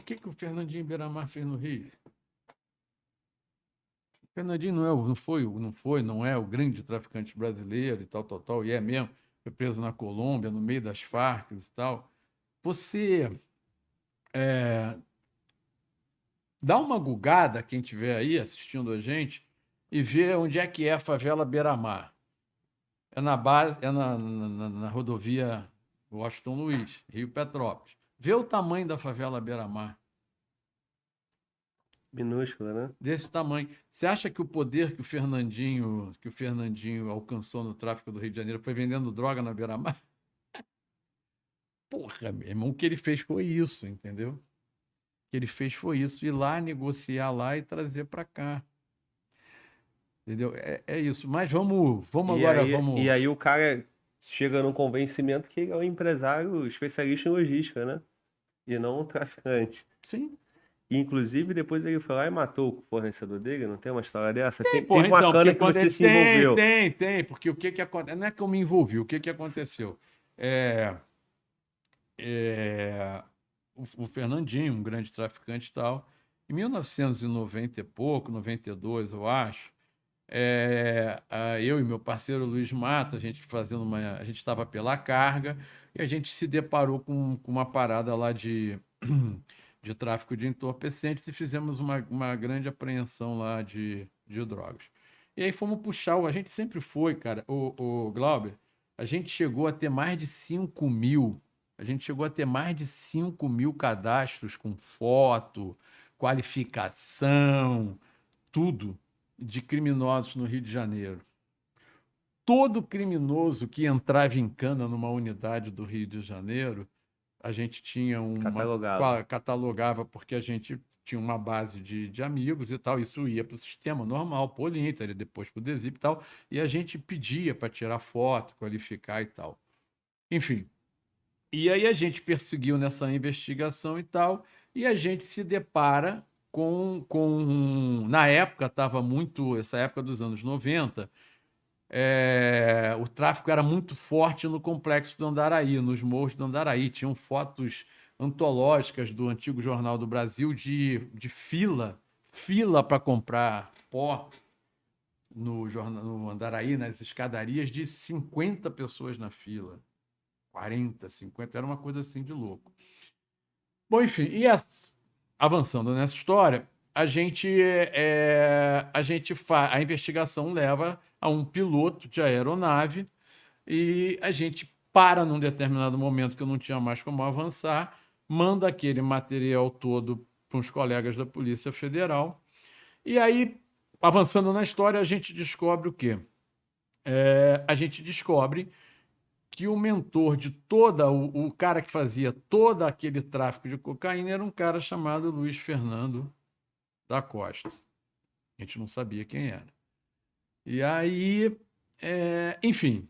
que o Fernandinho Beiramar fez no Rio? O Fernandinho não é o grande traficante brasileiro e tal, e é mesmo. Foi preso na Colômbia, no meio das Farc e tal. Você dá uma gugada, quem estiver aí assistindo a gente, e vê onde é que é a favela Beiramar. É na base, na rodovia Washington Luiz, Rio Petrópolis. Vê o tamanho da favela Beiramar. Minúscula, né? Desse tamanho. Você acha que o poder que o Fernandinho alcançou no tráfico do Rio de Janeiro foi vendendo droga na Beira-Mar? Porra, meu irmão, o que ele fez foi isso, entendeu? O que ele fez foi isso, ir lá, negociar lá e trazer para cá. Entendeu? É isso. Mas vamos agora, E aí o cara chega no convencimento que ele é um empresário especialista em logística, né? E não um traficante. Sim. E, inclusive, depois ele foi lá e matou o fornecedor dele, não tem uma história dessa? Porra, Teve uma então, cana que você se envolveu. Tem, porque o que acontece? Não é que eu me envolvi, o que aconteceu? O Fernandinho, um grande traficante e tal, em 1990 e pouco, 92, eu acho, eu e meu parceiro Luiz Matos, a gente estava pela carga e a gente se deparou com uma parada lá de tráfico de entorpecentes e fizemos uma grande apreensão lá de drogas. E aí fomos puxar, a gente sempre foi, cara, o Glauber, a gente chegou a ter mais de 5 mil cadastros com foto, qualificação, tudo de criminosos no Rio de Janeiro. Todo criminoso que entrava em cana numa unidade do Rio de Janeiro, a gente tinha catalogava porque a gente tinha uma base de amigos e tal, isso ia para o sistema normal, para o Olinter, depois para o DESIP e tal, e a gente pedia para tirar foto, qualificar e tal. Enfim, e aí a gente perseguiu nessa investigação e tal, e a gente se depara na época, essa época dos anos 90, o tráfico era muito forte no complexo do Andaraí, nos morros do Andaraí. Tinham fotos antológicas do antigo Jornal do Brasil de fila para comprar pó no Andaraí, nas escadarias, de 50 pessoas na fila. 40, 50, era uma coisa assim de louco. Bom, enfim, avançando nessa história, a investigação leva a um piloto de aeronave e a gente para num determinado momento que eu não tinha mais como avançar, manda aquele material todo para uns colegas da Polícia Federal e aí, avançando na história, a gente descobre o quê? A gente descobre que o mentor de o cara que fazia todo aquele tráfico de cocaína era um cara chamado Luiz Fernando da Costa. A gente não sabia quem era. E aí, enfim,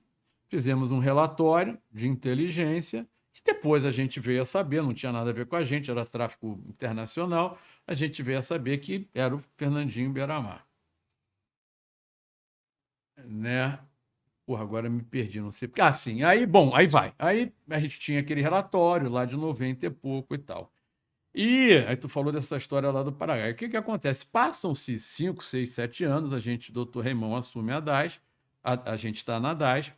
fizemos um relatório de inteligência e depois a gente veio a saber, não tinha nada a ver com a gente, era tráfico internacional, a gente veio a saber que era o Fernandinho Beiramar. Né? Porra, agora me perdi, não sei. Sim, aí vai. Aí a gente tinha aquele relatório lá de 90 e pouco e tal. E aí tu falou dessa história lá do Paraguai. O que acontece? Passam-se 5, 6, 7 anos, doutor Raimon assume a DAS, a gente está na DAS,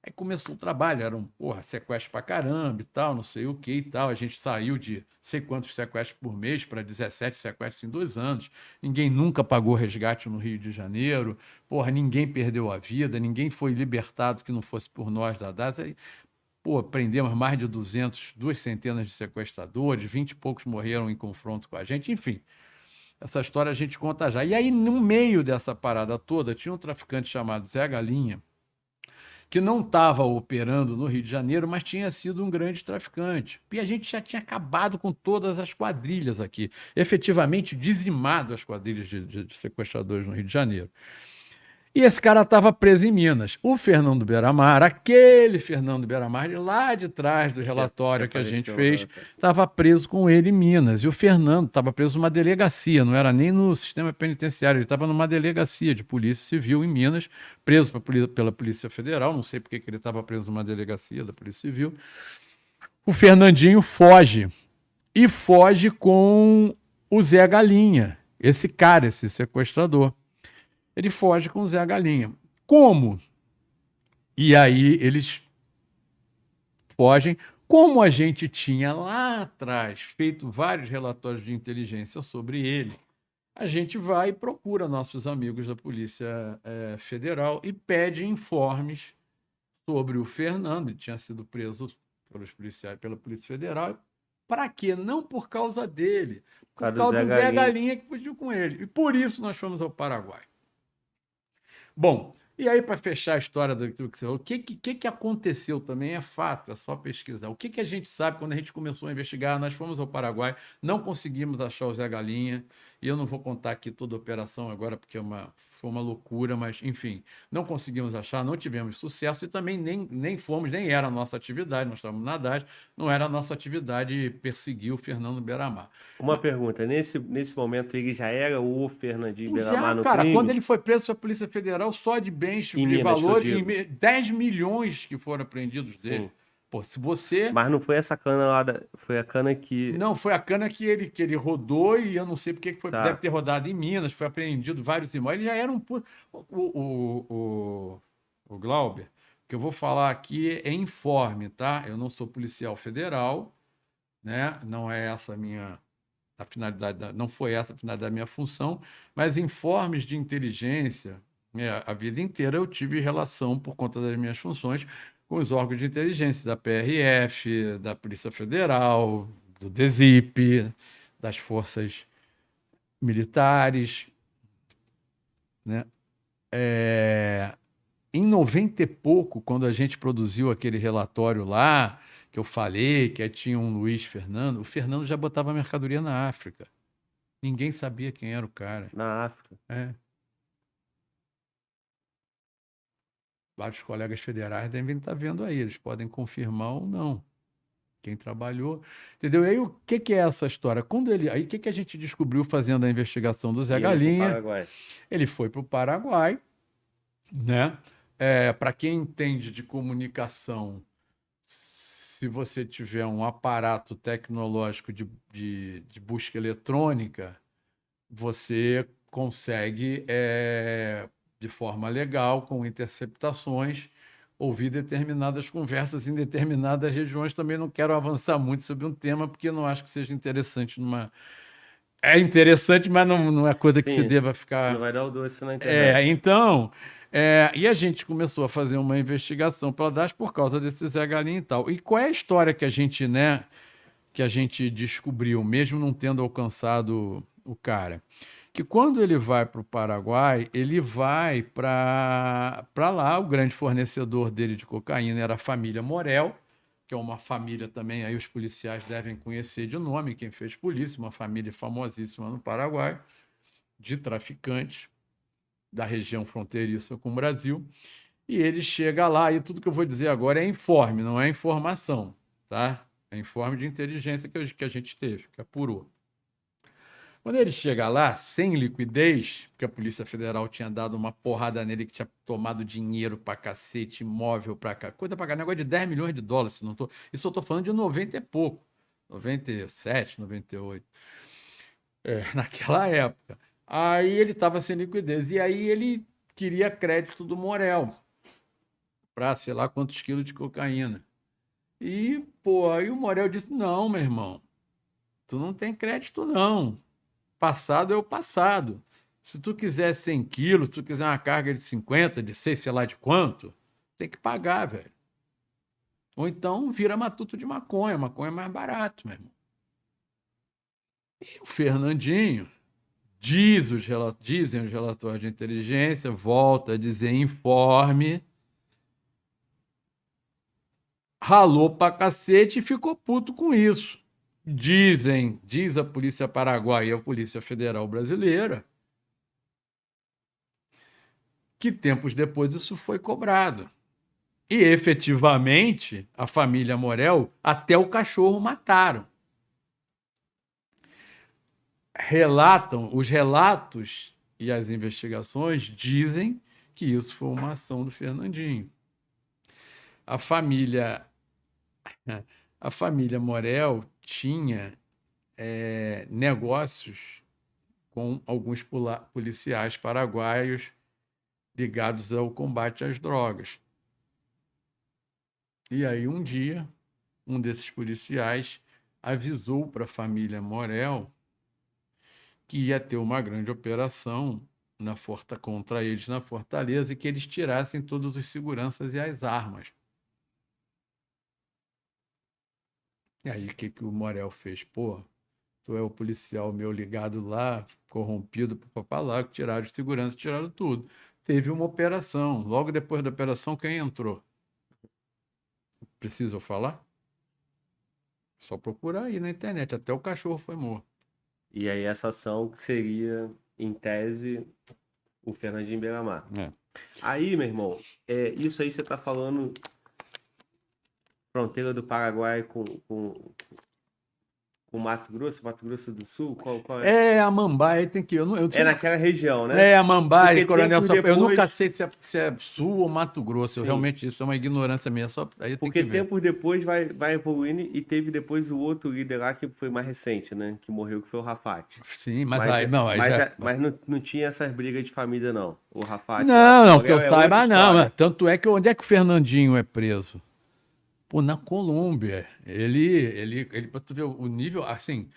aí começou o trabalho, era sequestro pra caramba e tal, não sei o que e tal, a gente saiu de sei quantos sequestros por mês para 17 sequestros em 2 anos, ninguém nunca pagou resgate no Rio de Janeiro, ninguém perdeu a vida, ninguém foi libertado que não fosse por nós da DAS, aí, prendemos mais de 2 centenas de sequestradores, 20 e poucos morreram em confronto com a gente, enfim. Essa história a gente conta já. E aí, no meio dessa parada toda, tinha um traficante chamado Zé Galinha, que não estava operando no Rio de Janeiro, mas tinha sido um grande traficante. E a gente já tinha acabado com todas as quadrilhas aqui, efetivamente dizimado as quadrilhas de sequestradores no Rio de Janeiro. E esse cara estava preso em Minas. O Fernando Beiramar, aquele Fernando Beiramar de lá de trás do relatório que a gente fez, estava preso com ele em Minas. E o Fernando estava preso numa delegacia, não era nem no sistema penitenciário, ele estava numa delegacia de polícia civil em Minas, preso pela Polícia Federal, não sei porque que ele estava preso numa delegacia da Polícia Civil. O Fernandinho foge e foge com o Zé Galinha, esse cara, esse sequestrador. Ele foge com o Zé Galinha. Como? E aí eles fogem. Como a gente tinha lá atrás feito vários relatórios de inteligência sobre ele, a gente vai e procura nossos amigos da Polícia Federal e pede informes sobre o Fernando. Ele tinha sido preso pelos policiais, pela Polícia Federal. Para quê? Não por causa dele, por causa do Zé Galinha que fugiu com ele. E por isso nós fomos ao Paraguai. Bom, e aí, para fechar a história do que você falou, o que aconteceu também é fato, é só pesquisar. O que a gente sabe quando a gente começou a investigar? Nós fomos ao Paraguai, não conseguimos achar o Zé Galinha, e eu não vou contar aqui toda a operação agora, porque foi uma loucura, mas, enfim, não conseguimos achar, não tivemos sucesso, e também nem fomos, nem era a nossa atividade, nós estávamos na DAS, não era a nossa atividade perseguir o Fernando Beiramar. Uma pergunta, nesse momento ele já era o Fernandinho Beiramar no Cara, quando crime? ele foi preso pela Polícia Federal, só de bens Em de Minas, valor, que eu digo. 10 milhões que foram apreendidos dele. Sim. Pô, se você. Mas não foi essa cana lá, foi a cana que... Não, foi a cana que ele rodou e eu não sei porque que foi. Deve Tá, ter rodado em Minas, foi apreendido vários imóveis. Ele já era um. O Glauber, o que eu vou falar aqui é informe, tá? Eu não sou policial federal, né? Não é essa a minha. A finalidade não foi essa a finalidade da minha função, mas informes de inteligência, a vida inteira eu tive relação, por conta das minhas funções, com os órgãos de inteligência da PRF, da Polícia Federal, do DESIP, das forças militares, né? Em 90 e pouco, quando a gente produziu aquele relatório lá, que eu falei que tinha um Luiz Fernando, o Fernando já botava mercadoria na África. Ninguém sabia quem era o cara. na África. Vários colegas federais devem estar vendo aí, eles podem confirmar ou não. Quem trabalhou, entendeu? E aí o que é essa história? Aí o que a gente descobriu fazendo a investigação do Zé Indo pro Galinha? Paraguai. Ele foi para o Paraguai, né? Para quem entende de comunicação, se você tiver um aparato tecnológico de busca eletrônica, você consegue, de forma legal, com interceptações, ouvir determinadas conversas em determinadas regiões. Também não quero avançar muito sobre um tema, porque não acho que seja interessante numa. É interessante, mas não é coisa que se Sim, deva ficar. não vai dar o doce na internet. Então, e a gente começou a fazer uma investigação pela DAS por causa desse Zé Galinha e tal. E qual é a história que a gente, né, que a gente descobriu, mesmo não tendo alcançado o cara? Que quando ele vai para o Paraguai, ele vai para lá, o grande fornecedor dele de cocaína era a família Morel, que é uma família também, aí os policiais devem conhecer de nome, quem fez polícia, uma família famosíssima no Paraguai, de traficantes da região fronteiriça com o Brasil. E ele chega lá, e tudo que eu vou dizer agora é informe, não é informação, tá? É informe de inteligência que a gente teve, que apurou. Quando ele chega lá, sem liquidez, porque a Polícia Federal tinha dado uma porrada nele, que tinha tomado dinheiro pra cacete, imóvel pra cá, coisa pra cá, negócio de 10 milhões de dólares, se não tô, isso eu tô falando de 90 e pouco, 97, 98, naquela época. Aí ele estava sem liquidez, e aí ele queria crédito do Morel, para sei lá quantos quilos de cocaína. E, pô, aí o Morel disse: não, meu irmão, tu não tem crédito, não. Passado é o passado. Se tu quiser 100 quilos, se tu quiser uma carga de 50, de 6, sei lá de quanto, tem que pagar, velho. Ou então vira matuto de maconha. Maconha é mais barato, meu irmão. E o Fernandinho, dizem os relatórios de inteligência, volta a dizer informe, ralou pra cacete e ficou puto com isso. Diz a Polícia Paraguaia e a Polícia Federal Brasileira, que tempos depois isso foi cobrado. E efetivamente, a família Morel, até o cachorro mataram. Os relatos e as investigações dizem que isso foi uma ação do Fernandinho. A família Morel tinha negócios com alguns policiais paraguaios ligados ao combate às drogas. E aí, um dia, um desses policiais avisou para a família Morel que ia ter uma grande operação contra eles na Fortaleza e que eles tirassem todos os seguranças e as armas. E aí, o que o Morel fez? Pô, tu é o policial meu ligado lá, corrompido, lá, que tiraram de segurança, tiraram tudo. Teve uma operação. Logo depois da operação, quem entrou? Precisa eu falar? Só procurar aí na internet. Até o cachorro foi morto. E aí essa ação que seria, em tese, o Fernandinho Beiramar. Aí, meu irmão, isso aí você tá falando fronteira do Paraguai com Mato Grosso do Sul? Qual é? É, a Mambaia tem que. Eu É naquela região, né? a Mambaia, Porque Coronel tempo Sampaio. Eu depois- nunca sei se é Sul ou Mato Grosso. Sim. Realmente, isso é uma ignorância minha. Só aí tem Porque que ver. tempos depois vai evoluindo e teve depois o outro líder lá que foi mais recente, né? Que morreu, que foi o Rafat. Sim, mas aí não, aí já. Mas não tinha essas brigas de família, não. O Rafat. Não, que eu é saiba, outra não. história. Tanto é que onde é que o Fernandinho é preso? Pô, na Colômbia. Ele para tu ver o nível, assim,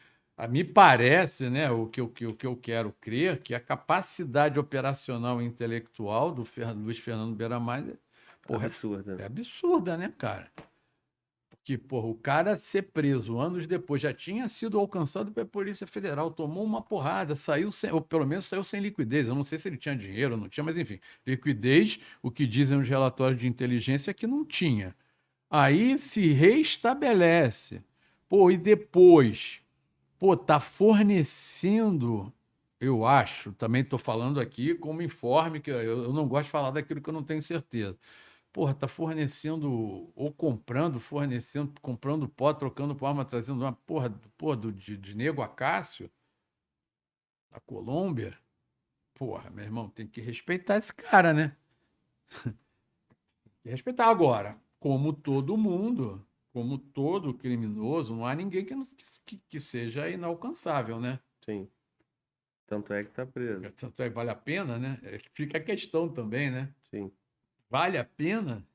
me parece, né, o que eu quero crer, que a capacidade operacional e intelectual do Luiz Fernando Beiramar, porra, Absurda. é absurda, né, cara? Porque, porra, o cara ser preso anos depois já tinha sido alcançado pela Polícia Federal, tomou uma porrada, saiu sem, ou pelo menos saiu sem liquidez. Eu não sei se ele tinha dinheiro ou não tinha, mas enfim, liquidez, o que dizem os relatórios de inteligência é que não tinha. Aí se reestabelece. Pô, e depois, pô, tá fornecendo, eu acho, também estou falando aqui como informe, que eu não gosto de falar daquilo que eu não tenho certeza. Porra, tá fornecendo, ou comprando, fornecendo, comprando pó, trocando por arma, trazendo uma de Nego Acácio, da Colômbia. Porra, meu irmão, tem que respeitar esse cara, né? Tem que respeitar agora. Como todo mundo, como todo criminoso, não há ninguém que seja inalcançável, né? Sim. Tanto é que tá preso. Tanto é que vale a pena, né? Fica a questão também, né? Sim. Vale a pena?